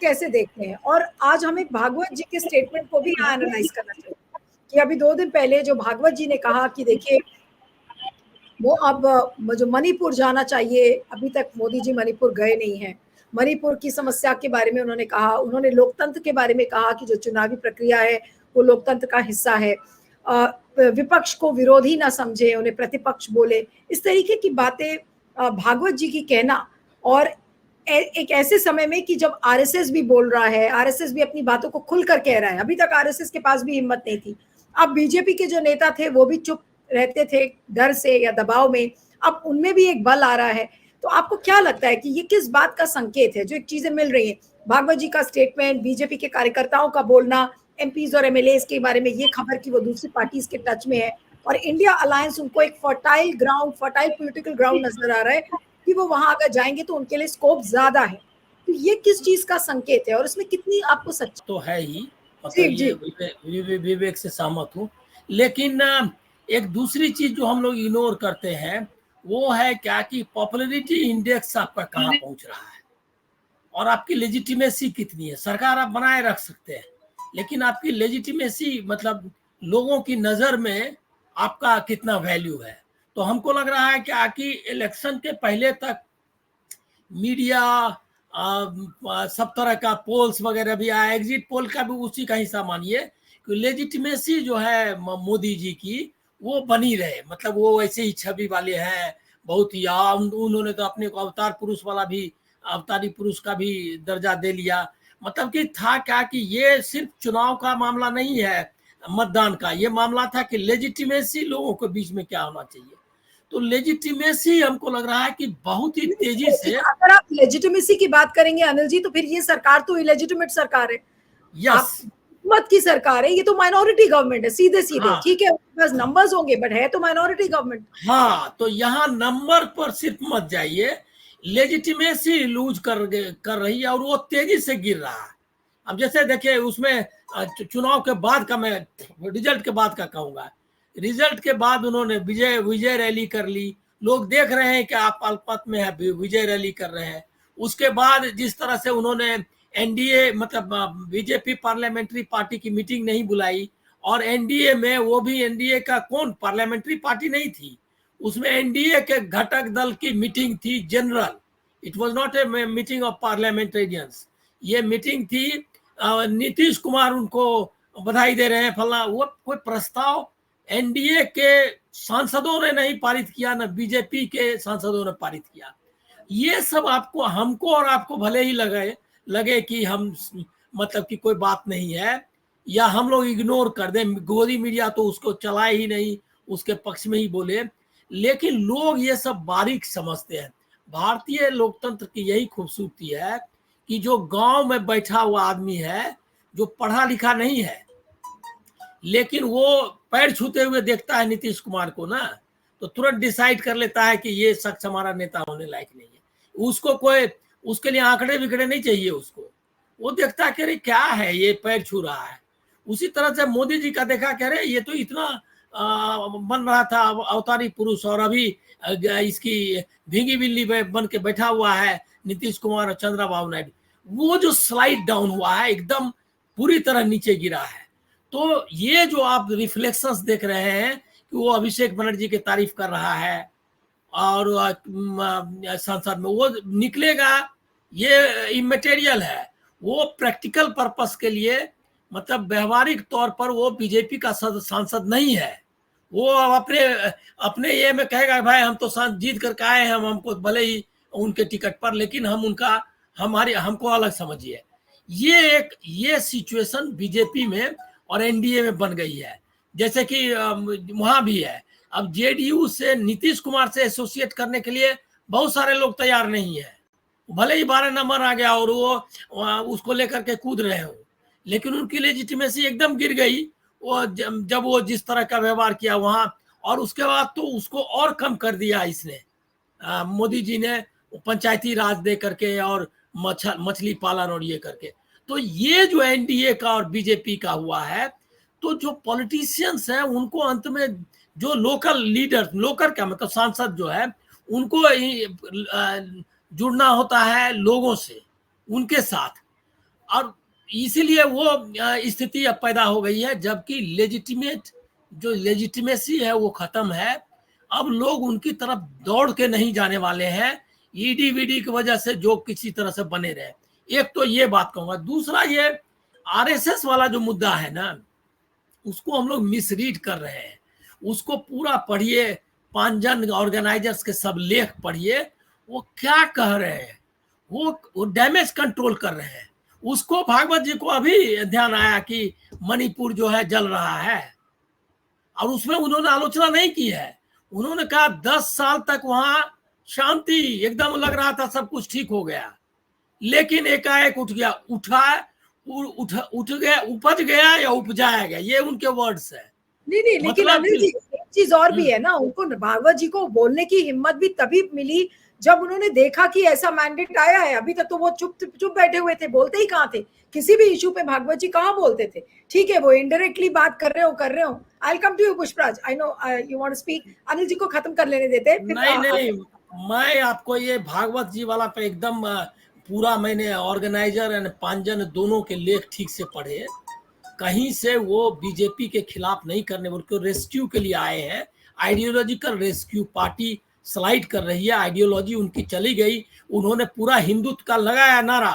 कैसे देखते हैं? और आज हमें भागवत जी के स्टेटमेंट को भी यहाँ एनालाइज करना चाहिए कि अभी 2 दिन पहले जो भागवत जी ने कहा कि देखिए वो अब जो मणिपुर जाना चाहिए, अभी तक मोदी जी मणिपुर गए नहीं हैं। मणिपुर की समस्या के बारे में उन्होंने कहा, उन्होंने लोकतंत्र के बारे में कहा कि जो चुनावी प्रक्रिया है वो लोकतंत्र का हिस्सा है। विपक्ष को विरोधी ना समझे, उन्हें प्रतिपक्ष बोले। इस तरीके की बातें भागवत जी की कहना, और एक ऐसे समय में कि जब आरएसएस भी बोल रहा है, आरएसएस भी अपनी बातों को खुलकर कह रहा है। अभी तक आरएसएस के पास भी हिम्मत नहीं थी। अब बीजेपी के जो नेता थे वो भी चुप रहते थे डर से या दबाव में, अब उनमें भी एक बल आ रहा है। तो आपको क्या लगता है कि ये किस बात का संकेत है? जो एक चीजें मिल रही हैं, भागवत जी का स्टेटमेंट, बीजेपी के कार्यकर्ताओं का बोलना, एमपीज और एमएलएस के बारे में ये खबर कि वो दूसरी पार्टीज के टच में है, और इंडिया अलायंस उनको एक fertile ground, fertile political ground नजर आ रहा है कि वो वहां अगर जाएंगे तो उनके लिए स्कोप ज्यादा है। तो ये किस चीज का संकेत है और इसमें कितनी आपको सच्चाई? तो है ही, मतलब ये विवेक से सहमत हूँ, लेकिन एक दूसरी चीज जो हम लोग इग्नोर करते हैं वो है क्या कि पॉपुलैरिटी इंडेक्स आपका कहाँ पहुंच रहा है और आपकी लेजिटिमेसी कितनी है। सरकार आप बनाए रख सकते हैं, लेकिन आपकी लेजिटिमेसी मतलब लोगों की नजर में आपका कितना वैल्यू है। तो हमको लग रहा है कि इलेक्शन के पहले तक मीडिया सब तरह का पोल्स वगैरह भी आया, एग्जिट पोल का भी उसी का हिस्सा मानिए कि लेजिटिमेसी जो है मोदी जी की वो बनी रहे। मतलब वो ऐसे ही छवि वाले हैं बहुत ही, उन्होंने तो अपने को अवतार पुरुष वाला भी, अवतारी पुरुष का भी दर्जा दे लिया। मतलब कि था क्या कि ये सिर्फ चुनाव का मामला नहीं है, मतदान का ये मामला था कि लेजिटिमेसी लोगों के बीच में क्या होना चाहिए। तो लेजिटिमेसी हमको लग रहा है कि बहुत ही तेजी से, अगर आप लेजिटिमेसी की बात करेंगे अनिल जी, तो फिर ये सरकार तो इलेजिटिमेट सरकार है। यस, मत की सरकार है, ये तो माइनॉरिटी गवर्नमेंट है सीधे सीधे। हाँ, ठीक है बस नंबर्स होंगे, बट है तो माइनॉरिटी गवर्नमेंट। हाँ, तो यहाँ नंबर पर सिर्फ मत जाइए, लेजिटिमेसी लूज कर रही है और वो तेजी से गिर रहा है। अब जैसे देखिए उसमें चुनाव के बाद का, मैं रिजल्ट के बाद का कहूंगा, रिजल्ट के बाद उन्होंने विजय रैली कर ली। लोग देख रहे हैं कि आप अल्पमत में है, विजय रैली कर रहे हैं। उसके बाद जिस तरह से उन्होंने एनडीए मतलब बीजेपी पार्लियामेंट्री पार्टी की मीटिंग नहीं बुलाई, और एनडीए में वो भी एनडीए का कौन पार्लियामेंट्री पार्टी नहीं थी, उसमें एनडीए के घटक दल की मीटिंग थी general. It was not a meeting of parliamentarians, ये मीटिंग थी। नीतीश कुमार उनको बधाई दे रहे हैं फला, वो कोई प्रस्ताव एनडीए के सांसदों ने नहीं पारित किया, ना बीजेपी के सांसदों ने पारित किया। ये सब आपको, हमको और आपको भले ही लगे कि हम मतलब कि कोई बात नहीं है या हम लोग इग्नोर कर दें, गोदी मीडिया तो उसको चलाए ही नहीं, उसके पक्ष में ही बोले, लेकिन लोग ये सब बारीक समझते हैं। भारतीय लोकतंत्र की यही खूबसूरती है कि जो गांव में बैठा हुआ आदमी है, जो पढ़ा लिखा नहीं है, लेकिन वो पैर छूते हुए देखता है नीतीश कुमार को ना, तो तुरंत डिसाइड कर लेता है कि ये शख्स हमारा नेता होने लायक नहीं है। उसको कोई, उसके लिए आंकड़े बिकड़े नहीं चाहिए उसको, वो देखता है कि अरे क्या है ये पैर छू रहा है। उसी तरह से मोदी जी का देखा कह रहे ये तो इतना बन रहा था अवतारी पुरुष, और अभी इसकी भीगी बिल्ली बन के बैठा हुआ है नीतीश कुमार और चंद्रबाबू नायडू। वो जो स्लाइड डाउन हुआ है एकदम पूरी तरह नीचे गिरा है। तो ये जो आप रिफ्लेक्शंस देख रहे हैं कि वो अभिषेक बनर्जी की तारीफ कर रहा है और संसद में वो निकलेगा, ये इमेटेरियल है। वो प्रैक्टिकल पर्पस के लिए, मतलब व्यवहारिक तौर पर वो बीजेपी का सांसद नहीं है। वो अपने अपने ये में कहेगा भाई हम तो जीत करके आए हैं, हम हमको भले ही उनके टिकट पर, लेकिन हम उनका हमको अलग समझिए। ये सिचुएशन बीजेपी में और एनडीए में बन गई है, जैसे कि वहां भी है। अब जेडीयू से नीतीश कुमार से एसोसिएट करने के लिए बहुत सारे लोग तैयार नहीं है, भले ही 12 नंबर आ गया और वो उसको लेकर के कूद रहे हो, लेकिन उनकी लेजिटिमेसी एकदम गिर गई वो जब वो जिस तरह का व्यवहार किया वहां। और उसके बाद तो उसको और कम कर दिया इसने, मोदी जी ने पंचायती राज दे करके और मछली पालन और ये करके। तो ये जो एनडीए का और बीजेपी का हुआ है, तो जो पॉलिटिशियंस हैं उनको अंत में जो लोकल लीडर, लोकल का मतलब सांसद जो है, उनको जुड़ना होता है लोगों से, उनके साथ। और इसीलिए वो स्थिति अब पैदा हो गई है, जबकि जो लेजिटिमेसी है वो खत्म है। अब लोग उनकी तरफ दौड़ के नहीं जाने वाले हैं, ईडी वीडी की वजह से जो किसी तरह से बने रहे। एक तो ये बात कहूंगा। दूसरा, ये आरएसएस वाला जो मुद्दा है ना, उसको हम लोग मिसरीड कर रहे हैं। उसको पूरा पढ़िए, पांजन ऑर्गेनाइजर्स के सब लेख पढ़िए, वो क्या कह रहे हैं, वो डैमेज कंट्रोल कर रहे हैं। उसको भागवत जी को अभी ध्यान आया कि मणिपुर जो है जल रहा है, और उसमें उन्होंने आलोचना नहीं की है। उन्होंने कहा 10 साल तक वहां शांति, एकदम लग रहा था सब कुछ ठीक हो गया, लेकिन एकाएक उठ गया, उपज गया या उपजाया गया, ये उनके वर्ड्स है। नहीं, लेकिन मतलब अनिल जी एक चीज और भी है ना, उनको भागवत जी को बोलने की हिम्मत भी तभी मिली जब उन्होंने देखा कि ऐसा मैंडेट आया है। अभी तक तो वो चुप बैठे हुए थे, बोलते ही कहाँ थे किसी भी इशू पे। भागवत जी कहाँ बोलते थे? ठीक है, वो इनडायरेक्टली बात कर रहे हो। I will come to you Pushpraj, I know you want to speak. Anil ji को खत्म कर लेने देते। नहीं, मैं आपको ये भागवत जी वाला पे एकदम पूरा, मैंने ऑर्गेनाइजर एंड पांजन दोनों के लेख ठीक से पढ़े। कहीं से वो बीजेपी के खिलाफ नहीं करने, बल्कि रेस्क्यू के लिए आए हैं। आइडियोलॉजिकल रेस्क्यू, पार्टी स्लाइड कर रही है, आइडियोलॉजी उनकी चली गई। उन्होंने पूरा हिंदुत्व का लगाया नारा,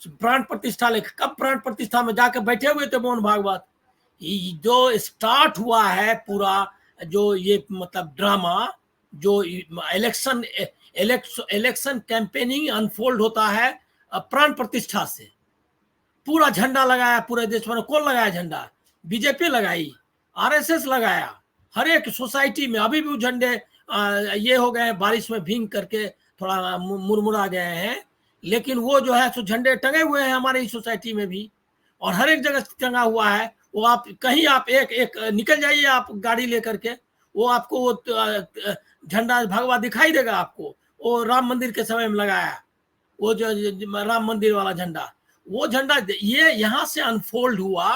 प्राण प्रतिष्ठा लेकर। कब प्राण प्रतिष्ठा में जाकर बैठे हुए थे मोहन भागवत। जो स्टार्ट हुआ है पूरा, जो ये मतलब ड्रामा, जो इलेक्शन कैंपेनिंग अनफोल्ड होता है प्राण प्रतिष्ठा से। पूरा झंडा लगाया पूरे देश में। कौन लगाया झंडा? बीजेपी लगाई, आरएसएस लगाया। हर एक सोसाइटी में अभी भी झंडे ये हो गए, बारिश में भींग करके थोड़ा मुरमुरा गए हैं, लेकिन वो जो है सो झंडे टंगे हुए हैं हमारे इस सोसाइटी में भी, और हर एक जगह टंगा हुआ है। वो आप कहीं आप एक निकल जाइए आप गाड़ी लेकर के, वो आपको वो झंडा भगवा दिखाई देगा आपको। वो राम मंदिर के समय में लगाया, वो जो राम मंदिर वाला झंडा, वो झंडा ये यहाँ से अनफोल्ड हुआ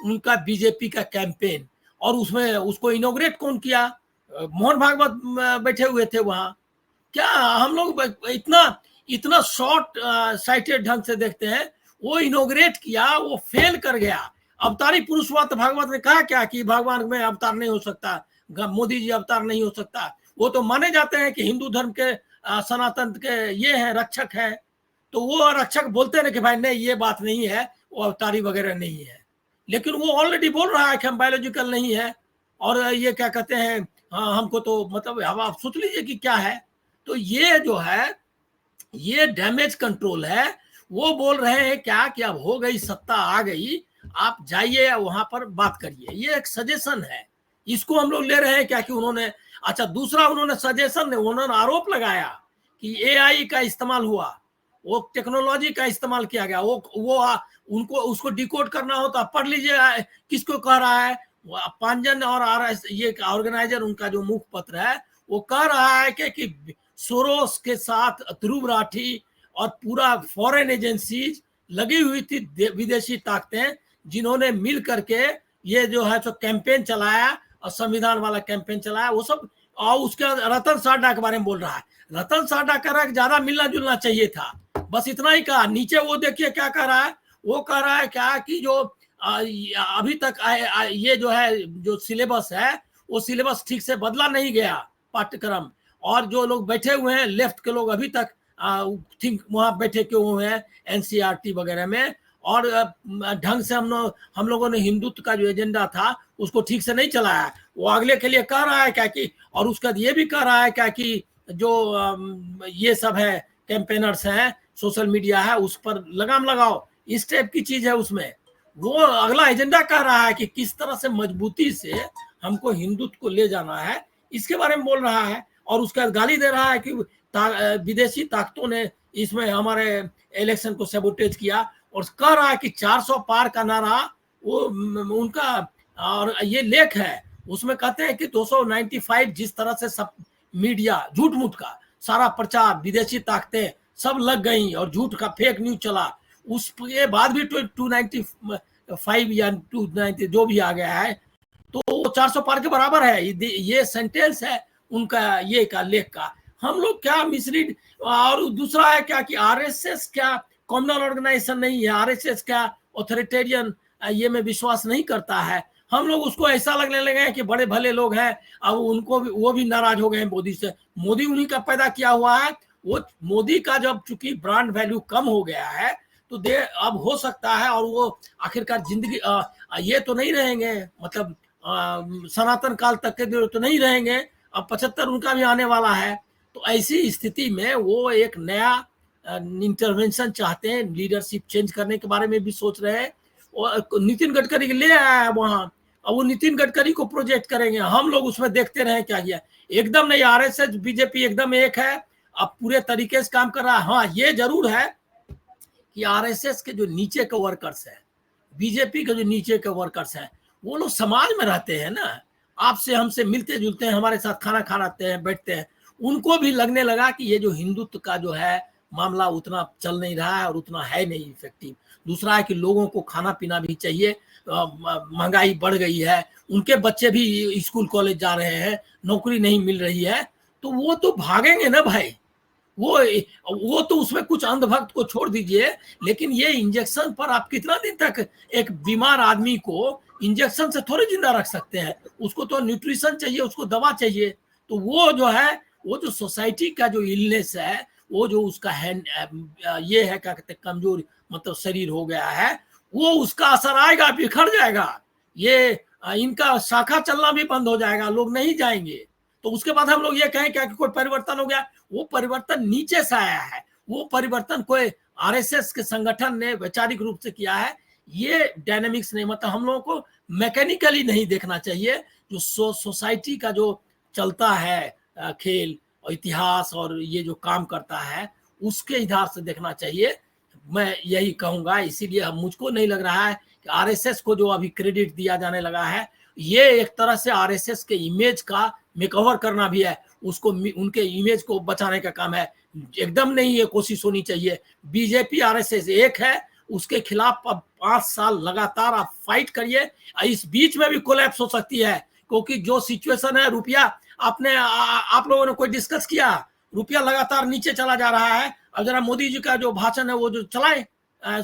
उनका बीजेपी का कैंपेन। और उसमें उसको इनॉग्रेट कौन किया? मोहन भागवत बैठे हुए थे वहां। क्या हम लोग इतना शॉर्ट साइटेड ढंग से देखते हैं? वो इनॉग्रेट किया, वो फेल कर गया। अवतारी पुरुष हुआ तो भागवत ने कहा क्या कि भगवान में अवतार नहीं हो सकता, मोदी जी अवतार नहीं हो सकता। वो तो माने जाते हैं कि हिंदू धर्म के सनातन के ये है रक्षक है, तो वो रक्षक बोलते हैं कि भाई नहीं ये बात नहीं है, वो अवतारी वगैरह नहीं है। लेकिन वो ऑलरेडी बोल रहा है कि हम बायोलॉजिकल नहीं है, और ये क्या कहते हैं, हाँ हमको तो मतलब आप सोच लीजिए कि क्या है। तो ये जो है ये डैमेज कंट्रोल है। वो बोल रहे हैं क्या कि अब हो गई, सत्ता आ गई, आप जाइए वहां पर बात करिए। ये एक सजेशन है, इसको हम लोग ले रहे हैं क्या कि उन्होंने। अच्छा, दूसरा उन्होंने सजेशन नहीं, उन्होंने आरोप लगाया कि एआई का इस्तेमाल हुआ, वो टेक्नोलॉजी का इस्तेमाल किया गया। वो उनको उसको डिकोड करना हो तो आप पढ़ लीजिए किसको कह रहा है। पांजन और आरएस ये ऑर्गेनाइजर उनका जो मुखपत्र है वो कह रहा है कि सोरोस के साथ ध्रुव राठी और पूरा फॉरेन एजेंसीज लगी हुई थी, विदेशी ताकतें, जिन्होंने मिल करके ये जो है तो कैंपेन चलाया और संविधान वाला कैंपेन चलाया वो सब। और उसके रतन टाटा के बारे में बोल रहा है। रतन टाटा कह रहा है कि ज्यादा मिलना जुलना चाहिए था, बस इतना ही कहा। नीचे वो देखिए क्या कह रहा है, वो कह रहा है क्या कि जो अभी तक ये जो है जो सिलेबस है वो सिलेबस ठीक से बदला नहीं गया पाठ्यक्रम, और जो लोग बैठे हुए हैं लेफ्ट के लोग अभी तक थिंक वहां बैठे क्यों हुए हैं एनसीईआरटी वगैरह में, और ढंग से हम लोगों ने हिंदुत्व का जो एजेंडा था उसको ठीक से नहीं चलाया। वो अगले के लिए कह रहा है क्या कि, और उसका ये भी कह रहा है क्या कि जो ये सब है कैंपेनर्स हैं, सोशल मीडिया है, उस पर लगाम लगाओ, इस टाइप की चीज है उसमें। वो अगला एजेंडा कह रहा है कि किस तरह से मजबूती से हमको हिंदुत्व को ले जाना है, इसके बारे में बोल रहा है। और उसका गाली दे रहा है कि विदेशी ताकतों ने इसमें हमारे इलेक्शन को सैबोटेज किया, और कह रहा है कि 400 पार का नारा वो उनका। और ये लेख है उसमें कहते हैं कि 295 जिस तरह से सब मीडिया झूठ मूठ का सारा प्रचार, विदेशी ताकतें सब लग गई और झूठ का फेक न्यूज चला, उसके बाद भी 295 या 290 जो भी आ गया है तो वो 400 पार के बराबर है। ये सेंटेंस है उनका ये का लेख का। हम लोग क्या मिसरीड। और दूसरा है क्या कि आरएसएस क्या कम्युनल ऑर्गेनाइजेशन नहीं है, आरएसएस का ऑथोरिटेरियन ये में विश्वास नहीं करता है। हम लोग उसको ऐसा लगने लगे हैं कि बड़े भले लोग हैं, अब उनको भी, वो भी नाराज हो गए हैं मोदी से। मोदी उन्हीं का पैदा किया हुआ है। वो मोदी का जब चूंकि ब्रांड वैल्यू कम हो गया है तो दे अब हो सकता है, और वो आखिरकार जिंदगी ये तो नहीं रहेंगे, मतलब सनातन काल तक के तो नहीं रहेंगे, अब 75 उनका भी आने वाला है। तो ऐसी स्थिति में वो एक नया इंटरवेंशन चाहते हैं, लीडरशिप चेंज करने के बारे में भी सोच रहे हैं। और नितिन गडकरी ले आया है वहां, अब वो नितिन गडकरी को प्रोजेक्ट करेंगे, हम लोग उसमें देखते रहे क्या किया। एकदम नहीं, आरएसएस बीजेपी एकदम एक है, अब पूरे तरीके से काम कर रहा है। हाँ ये जरूर है कि आरएसएस के जो नीचे के वर्कर्स हैं, बीजेपी के जो नीचे के वर्कर्स हैं, वो लोग समाज में रहते हैं ना, आपसे हमसे मिलते जुलते हैं, हमारे साथ खाना खाते हैं, बैठते हैं। उनको भी लगने लगा कि ये जो हिंदुत्व का जो है मामला उतना चल नहीं रहा है और उतना है नहीं इफेक्टिव। दूसरा है कि लोगों को खाना पीना भी चाहिए, महंगाई बढ़ गई है, उनके बच्चे भी स्कूल कॉलेज जा रहे हैं, नौकरी नहीं मिल रही है, तो वो तो भागेंगे ना भाई। वो तो उसमें कुछ अंधभक्त को छोड़ दीजिए, लेकिन ये इंजेक्शन पर आप कितना दिन तक एक बीमार आदमी को इंजेक्शन से थोड़ी जिंदा रख सकते हैं। उसको तो न्यूट्रिशन चाहिए, उसको दवा चाहिए। तो वो जो है, वो जो सोसाइटी का जो इलनेस है, वो जो उसका है ये है क्या कहते हैं, कमजोर मतलब शरीर हो गया है, वो उसका असर आएगा, बिखर जाएगा। ये इनका शाखा चलना भी बंद हो जाएगा, लोग नहीं जाएंगे। तो उसके बाद हम लोग ये कहें क्या कि कोई परिवर्तन हो गया, वो परिवर्तन नीचे से आया है। वो परिवर्तन कोई आरएसएस के संगठन ने वैचारिक रूप से किया है। ये डायनेमिक्स नहीं, मतलब हम लोगों को मैकेनिकली नहीं देखना चाहिए। जो सोसाइटी का जो चलता है खेल और इतिहास और ये जो काम करता है, उसके आधार से देखना चाहिए। मैं यही कहूंगा, इसीलिए मुझको नहीं लग रहा है कि आरएसएस को जो अभी क्रेडिट दिया जाने लगा है, ये एक तरह से आरएसएस के इमेज का मेकओवर करना भी है, उसको उनके इमेज को बचाने का काम है। एकदम नहीं ये कोशिश होनी चाहिए। बीजेपी आरएसएस एक है, उसके खिलाफ अब 5 साल लगातार आप फाइट करिए। इस बीच में भी कोलैप्स हो सकती है, क्योंकि जो सिचुएशन है, रुपया आपने आप लोगों ने कोई डिस्कस किया, रुपया लगातार नीचे चला जा रहा है। अब जरा मोदी जी का जो भाषण है वो जो चलाए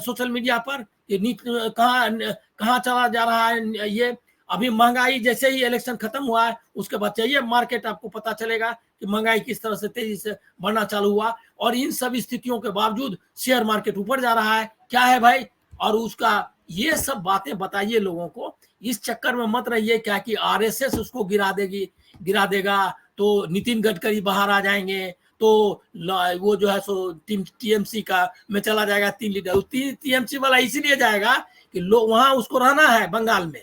सोशल मीडिया पर, ये कहाँ चला जा रहा है। ये अभी महंगाई जैसे ही इलेक्शन खत्म हुआ है, उसके बाद चाहिए मार्केट, आपको पता चलेगा कि महंगाई किस तरह से तेजी से बढ़ना चालू हुआ। और इन सब स्थितियों के बावजूद शेयर मार्केट ऊपर जा रहा है, क्या है भाई। और उसका ये सब बातें बताइए लोगों को, इस चक्कर में मत रहिए क्या कि आरएसएस उसको गिरा देगा तो नितिन गडकरी बाहर आ जाएंगे, तो वो जो है सो टीएमसी का में चला जाएगा 3 लीडर। टीएमसी वाला इसीलिए जाएगा कि लोग वहां उसको रहना है बंगाल में,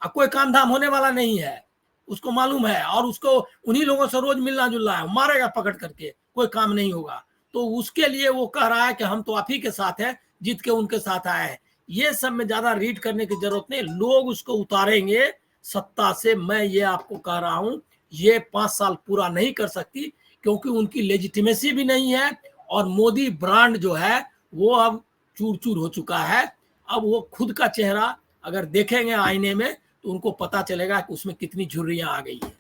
अब कोई काम धाम होने वाला नहीं है, उसको मालूम है। और उसको उन्हीं लोगों से रोज मिलना जुलना है, मारेगा पकड़ करके, कोई काम नहीं होगा। तो उसके लिए वो कह रहा है कि हम तो आप ही के साथ हैं, जीत के उनके साथ आए हैं। ये सब में ज्यादा रीड करने की जरूरत नहीं, लोग उसको उतारेंगे सत्ता से। मैं ये आपको कह रहा हूं, ये 5 साल पूरा नहीं कर सकती, क्योंकि उनकी लेजिटिमेसी भी नहीं है। और मोदी ब्रांड जो है वो अब चूर चूर हो चुका है। अब वो खुद का चेहरा अगर देखेंगे आईने में तो उनको पता चलेगा कि उसमें कितनी झुर्रियां आ गई है।